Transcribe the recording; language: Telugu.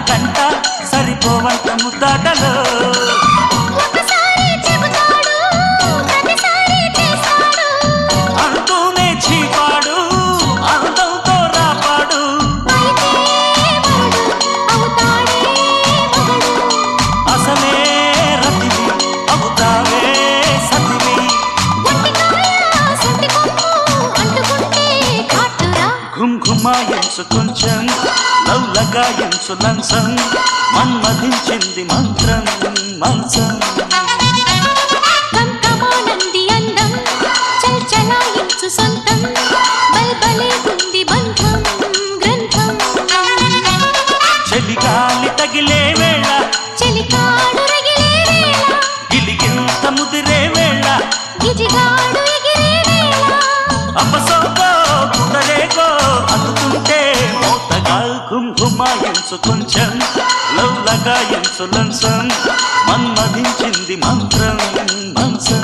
గంట సరిపోవంత ముద్దాటలో అంటూనే చీపాడు అందంతో రాపాడు అసలే రతివి అవుతావే సతివి ఘుంఘుమాయించు కొంచెం లవ్లగాయించు లంచం మన్మధించింది మంత్రం మంచం కంకమానంది అందం చల్చలాయించు సొంతం బల్బలే ఉంది బంధం గ్రంథం చలిగాలి తగిలే వేళ చెలికాడు రగిలే వేళ గిలిగింత ముదిరే వేళ గిజిగాడు ఎగిరే వేళ అపసోకో కుదరేకో అందుతుంటే మోతగా ఘుంఘుమాయించు కొంచెం లవ్లగాయించు లంచం మన్మధించింది మంత్రం మంచం